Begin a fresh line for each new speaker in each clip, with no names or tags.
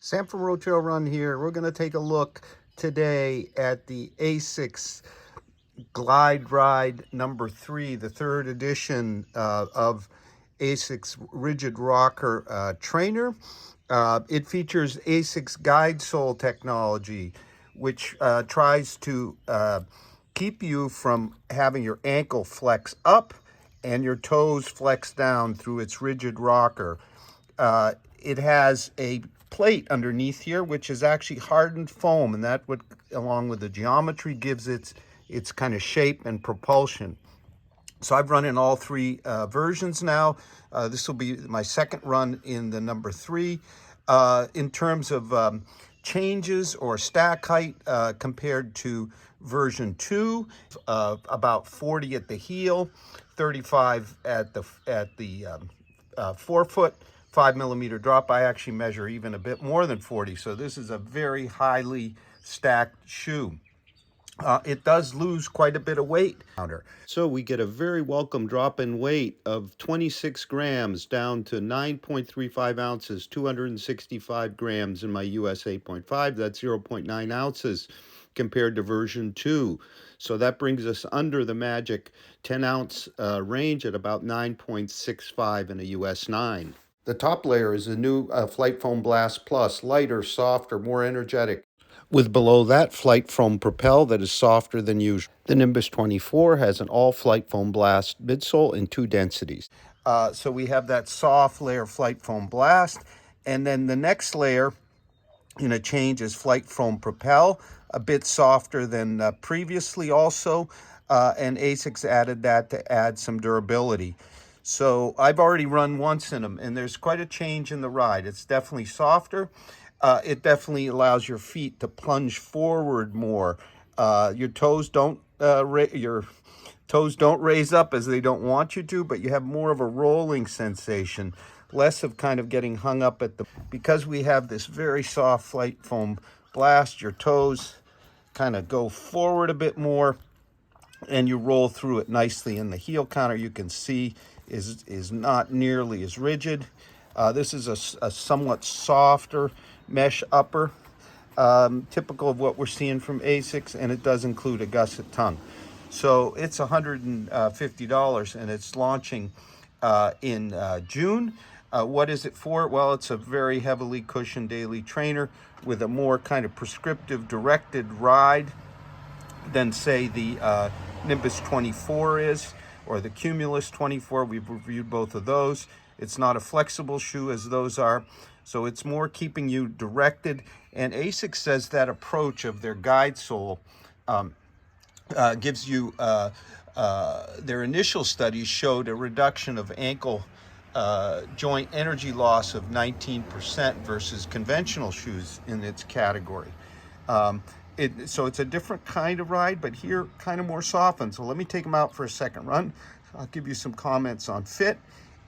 Sam from Road Trail Run here. We're going to take a look today at the ASICS Glideride number 3, the third edition of ASICS Rigid Rocker Trainer. It features ASICS guide sole technology, which tries to keep you from having your ankle flex up and your toes flex down through its rigid rocker. It has a plate underneath here, which is actually hardened foam, and that would, along with the geometry, gives its kind of shape and propulsion. So I've run in all three versions now. This will be my second run in the number 3. In terms of changes or stack height compared to version 2, about 40 at the heel, 35 at the forefoot, 5mm drop. I actually measure even a bit more than 40, so this is a very highly stacked shoe. It does lose quite a bit of weight. So we get a very welcome drop in weight of 26 grams down to 9.35 ounces, 265 grams in my US 8.5. That's 0.9 ounces compared to version 2. So that brings us under the magic 10-ounce range at about 9.65 in a US 9. The top layer is a new FlyteFoam Blast Plus, lighter, softer, more energetic, with below that FlyteFoam Propel that is softer than usual. The Nimbus 24 has an all FlyteFoam Blast midsole in 2 densities. So we have that soft layer FlyteFoam Blast, and then the next layer in a change is FlyteFoam Propel, a bit softer than previously also, and ASICS added that to add some durability. So I've already run once in them, and there's quite a change in the ride. It's definitely softer. It definitely allows your feet to plunge forward more. Your toes don't raise up as they don't want you to, but you have more of a rolling sensation, less of kind of getting hung up at the. Because we have this very soft FlyteFoam Blast, your toes kind of go forward a bit more, and you roll through it nicely. And the heel counter, you can see, is not nearly as rigid. This is a somewhat softer mesh upper, typical of what we're seeing from ASICS, and it does include a gusset tongue. So it's $150, and it's launching in June. What is it for? Well, it's a very heavily cushioned daily trainer with a more kind of prescriptive directed ride than, say, the Nimbus 24 is, or the Cumulus 24. We've reviewed both of those. It's not a flexible shoe as those are, so it's more keeping you directed. And ASICS says that approach of their guide sole gives you, their initial studies showed a reduction of ankle joint energy loss of 19% versus conventional shoes in its category. So it's a different kind of ride, but here kind of more softened. So let me take them out for a second run. I'll give you some comments on fit,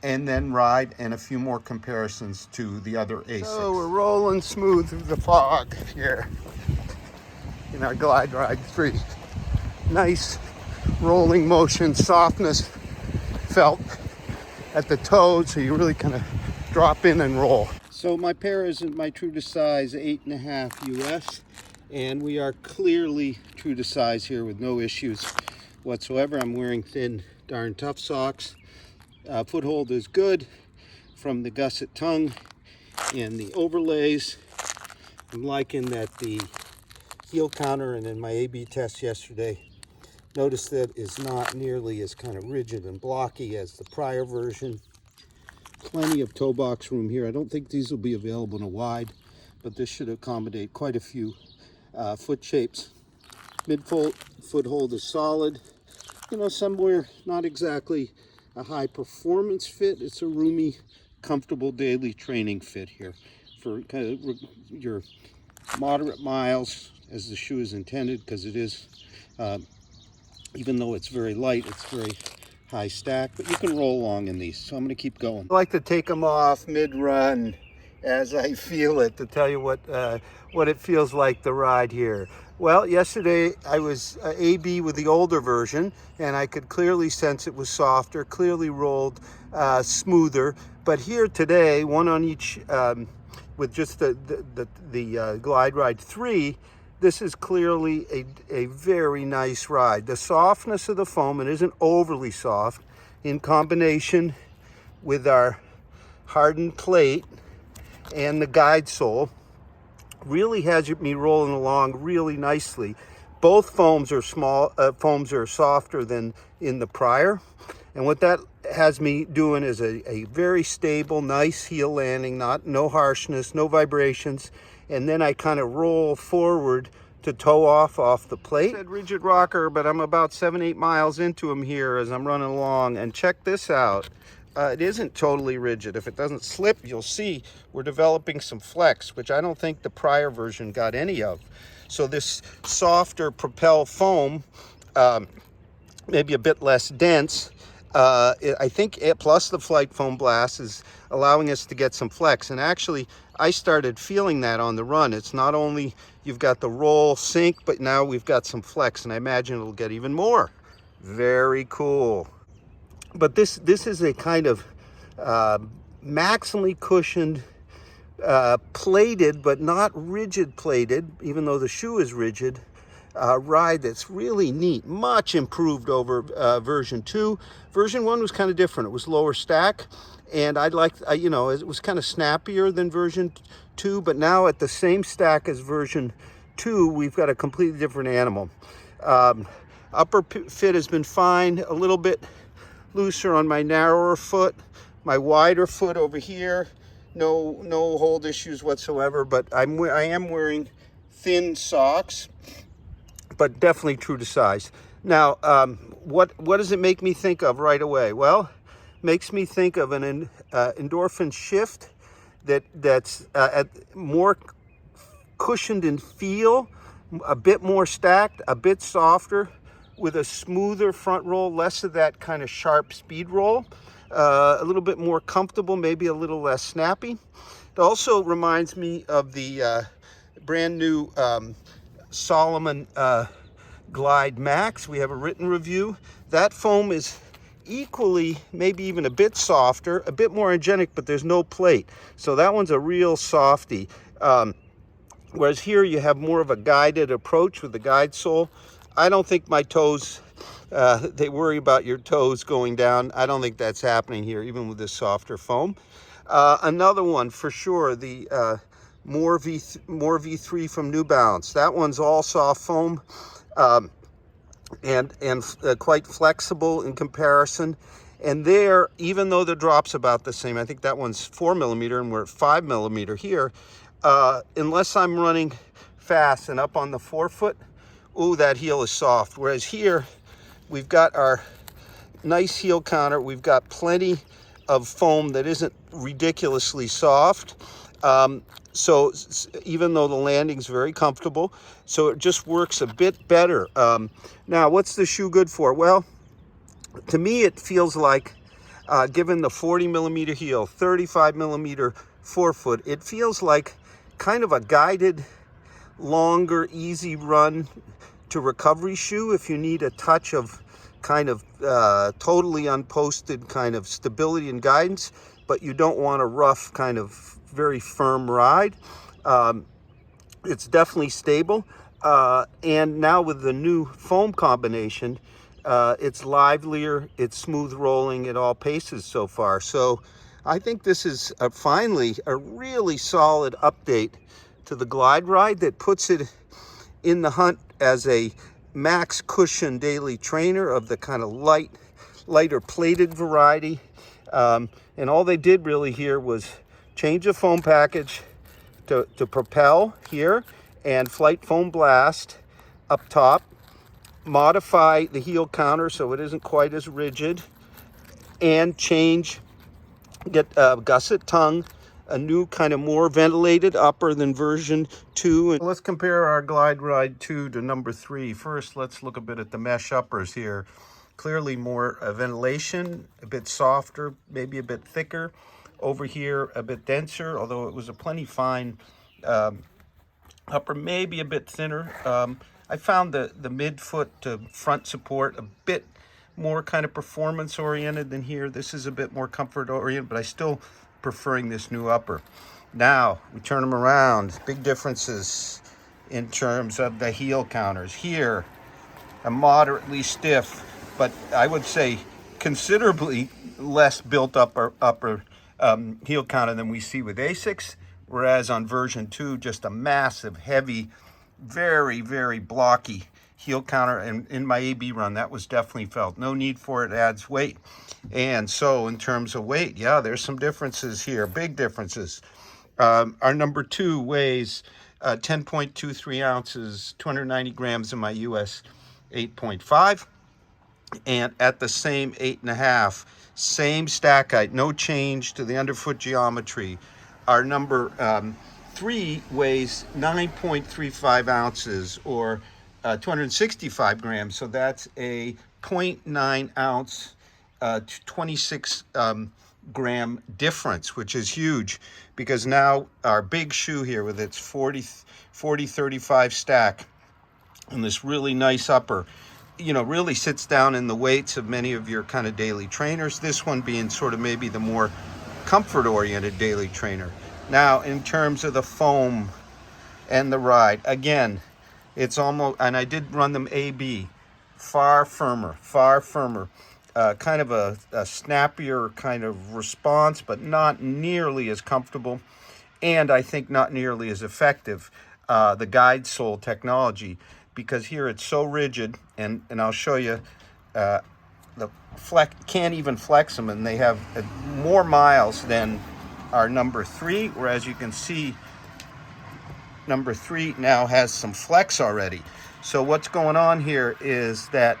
and then ride, and a few more comparisons to the other ASICS. So we're rolling smooth through the fog here in our Glideride 3. Nice rolling motion, softness felt at the toes, so you really kind of drop in and roll. So my pair isn't my true to size 8.5 US, and we are clearly true to size here with no issues whatsoever. I'm wearing thin, darn tough socks. Foothold is good from the gusset tongue and the overlays. I'm liking that the heel counter, and in my A/B test yesterday, notice that is not nearly as kind of rigid and blocky as the prior version. Plenty of toe box room here. I don't think these will be available in a wide, but this should accommodate quite a few foot shapes. Midfold foothold is solid. You know, somewhere not exactly a high performance fit. It's a roomy, comfortable daily training fit here for kind of your moderate miles, as the shoe is intended, because it is, even though it's very light, it's very high stack, but you can roll along in these. So I'm going to keep going. I like to take them off mid-run as I feel it, to tell you what it feels like to ride here. Well, yesterday I was AB with the older version, and I could clearly sense it was softer, clearly rolled smoother. But here today, one on each with just the Glideride 3, this is clearly a very nice ride. The softness of the foam, it isn't overly soft, in combination with our hardened plate and the guide sole, really has me rolling along really nicely. Both foams are softer than in the prior, and what that has me doing is a very stable, nice heel landing, no harshness, no vibrations, and then I kind of roll forward to toe off the plate. I said rigid rocker, but I'm about 7-8 miles into them here as I'm running along, and check this out. It isn't totally rigid. If it doesn't slip, you'll see we're developing some flex, which I don't think the prior version got any of. So this softer Propel foam, maybe a bit less dense, I think plus the FlyteFoam blast is allowing us to get some flex. And actually, I started feeling that on the run. It's not only you've got the roll sink, but now we've got some flex, and I imagine it'll get even more. Very cool. But this is a kind of maximally cushioned, plated, but not rigid plated, even though the shoe is rigid, ride that's really neat, much improved over version 2. Version 1 was kind of different. It was lower stack, and it was kind of snappier than version 2, but now at the same stack as version 2, we've got a completely different animal. Upper fit has been fine, a little bit looser on my narrower foot. My wider foot over here, no hold issues whatsoever, but I am wearing thin socks, but definitely true to size. Now, what does it make me think of right away? Well, makes me think of an endorphin shift that's more cushioned in feel, a bit more stacked, a bit softer, with a smoother front roll, less of that kind of sharp speed roll, a little bit more comfortable, maybe a little less snappy. It also reminds me of the brand new Solomon Glide Max. We have a written review. That foam is equally, maybe even a bit softer, a bit more angelic, but there's no plate. So that one's a real softie. Whereas here you have more of a guided approach with the guide sole. I don't think my toes, they worry about your toes going down. I don't think that's happening here, even with this softer foam. Another one for sure, the More V3 from New Balance. That one's all soft foam and quite flexible in comparison. And there, even though the drop's about the same, I think that one's 4mm and we're at 5mm here. Unless I'm running fast and up on the forefoot, ooh, that heel is soft. Whereas here, we've got our nice heel counter. We've got plenty of foam that isn't ridiculously soft. So even though the landing's very comfortable, so it just works a bit better. Now, what's the shoe good for? Well, to me, it feels like, given the 40mm heel, 35mm forefoot, it feels like kind of a guided, longer, easy run to recovery shoe if you need a touch of kind of totally unposted kind of stability and guidance, but you don't want a rough kind of very firm ride. It's definitely stable, and now with the new foam combination, it's livelier, it's smooth rolling at all paces so far. So I think this is finally a really solid update to the Glideride that puts it in the hunt as a max cushion daily trainer of the kind of lighter plated variety. And all they did really here was change the foam package to Propel here and FlyteFoam Blast up top, modify the heel counter so it isn't quite as rigid, and get gusset tongue, a new kind of more ventilated upper than version 2. Let's compare our Glideride 2 to number 3. First, let's look a bit at the mesh uppers here. Clearly more ventilation, a bit softer, maybe a bit thicker. Over here, a bit denser, although it was a plenty fine upper, maybe a bit thinner. I found the midfoot to front support a bit more kind of performance oriented than here. This is a bit more comfort oriented, but I still preferring this new upper. Now we turn them around. Big differences in terms of the heel counters. Here, a moderately stiff, but I would say considerably less built upper heel counter than we see with ASICS, whereas on version 2, just a massive, heavy, very, very blocky heel counter. And in my AB run, that was definitely felt. No need for it, adds weight. And so in terms of weight, yeah, there's some differences here, big differences. Our number 2 weighs 10.23 ounces, 290 grams in my US 8.5, and at the same 8.5, same stack height, no change to the underfoot geometry. Our number 3 weighs 9.35 ounces, or 265 grams, so that's a 0.9 ounce, 26 gram difference, which is huge, because now our big shoe here with its 40-35 stack and this really nice upper, you know, really sits down in the weights of many of your kind of daily trainers, this one being sort of maybe the more comfort oriented daily trainer. Now in terms of the foam and the ride, again, it's almost, and I did run them AB, far firmer, kind of a snappier kind of response, but not nearly as comfortable, and I think not nearly as effective, the guide sole technology, because here it's so rigid, and I'll show you, the flex, can't even flex them, and they have more miles than our number 3, whereas you can see number 3 now has some flex already. So what's going on here is that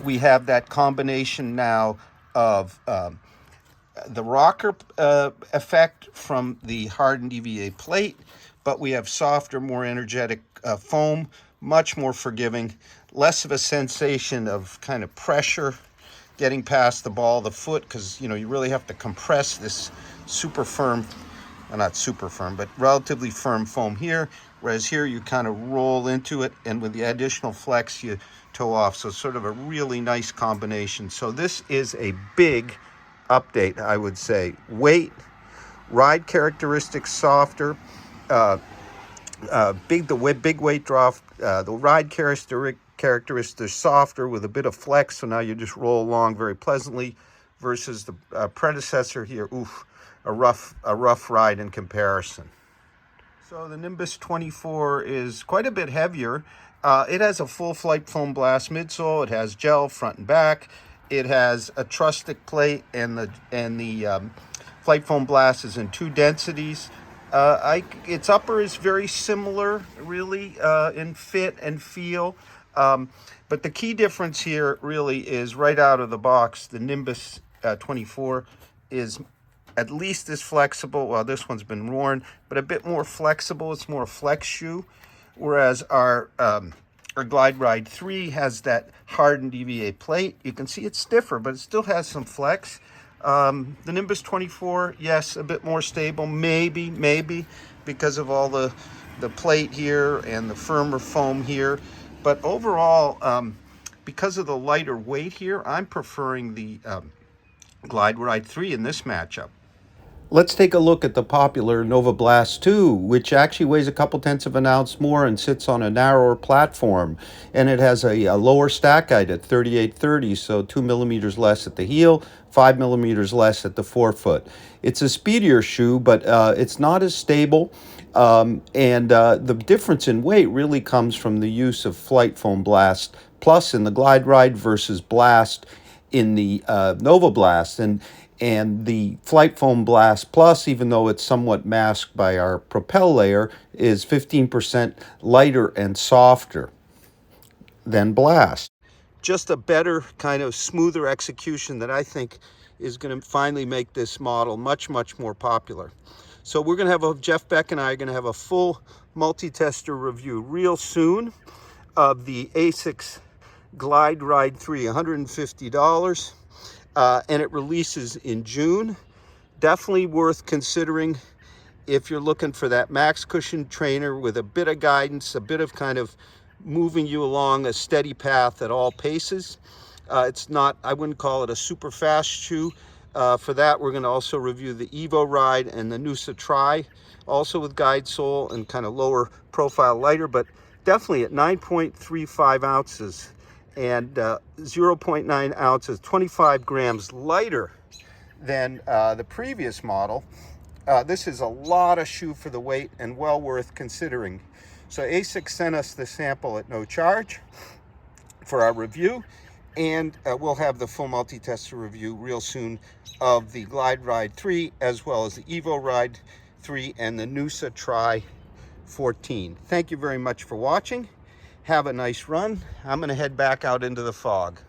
we have that combination now of the rocker effect from the hardened EVA plate, but we have softer, more energetic foam, much more forgiving, less of a sensation of kind of pressure getting past the ball of the foot, because you know you really have to compress this super firm, not super firm, but relatively firm foam here, whereas here you kind of roll into it, and with the additional flex you toe off. So it's sort of a really nice combination. So this is a big update, I would say. Weight, ride characteristics softer, big weight drop, the ride characteristics softer with a bit of flex, so now you just roll along very pleasantly, versus the predecessor here, a rough ride in comparison. So the Nimbus 24 is quite a bit heavier. It has a full FlyteFoam Blast midsole. It has gel front and back. It has a truss stick plate, and the FlyteFoam Blast is in 2 densities. Its upper is very similar, really, in fit and feel. But the key difference here really is right out of the box, the Nimbus 24 is at least as flexible. Well, this one's been worn, but a bit more flexible. It's more a flex shoe, whereas our Glideride 3 has that hardened EVA plate. You can see it's stiffer, but it still has some flex. The Nimbus 24, yes, a bit more stable, maybe because of all the plate here and the firmer foam here. But overall, because of the lighter weight here, I'm preferring the Glideride 3 in this matchup. Let's take a look at the popular Novablast 2, which actually weighs a couple tenths of an ounce more and sits on a narrower platform. And it has a lower stack height at 3830, so 2 millimeters less at the heel, 5 millimeters less at the forefoot. It's a speedier shoe, but it's not as stable. The difference in weight really comes from the use of FlyteFoam Blast Plus in the Glideride versus Blast in the Novablast. And the FlyteFoam Blast Plus, even though it's somewhat masked by our Propel layer, is 15% lighter and softer than Blast. Just a better, kind of smoother execution that I think is going to finally make this model much, much more popular. So we're going to have Jeff Beck and I are going to have a full multi-tester review real soon of the ASICS Glideride 3, $150. And it releases in June. Definitely worth considering if you're looking for that max cushion trainer with a bit of guidance, a bit of kind of moving you along a steady path at all paces. It's not, I wouldn't call it a super fast shoe, For that, we're going to also review the Evo Ride and the Noosa Tri, also with guide sole and kind of lower profile lighter, but definitely at 9.35 ounces and 0.9 ounces, 25 grams lighter than the previous model. This is a lot of shoe for the weight and well worth considering. So ASICS sent us the sample at no charge for our review, and we'll have the full multi-tester review real soon of the Glideride 3 as well as the Evo Ride 3 and the Noosa Tri 14. Thank you very much for watching. Have a nice run. I'm going to head back out into the fog.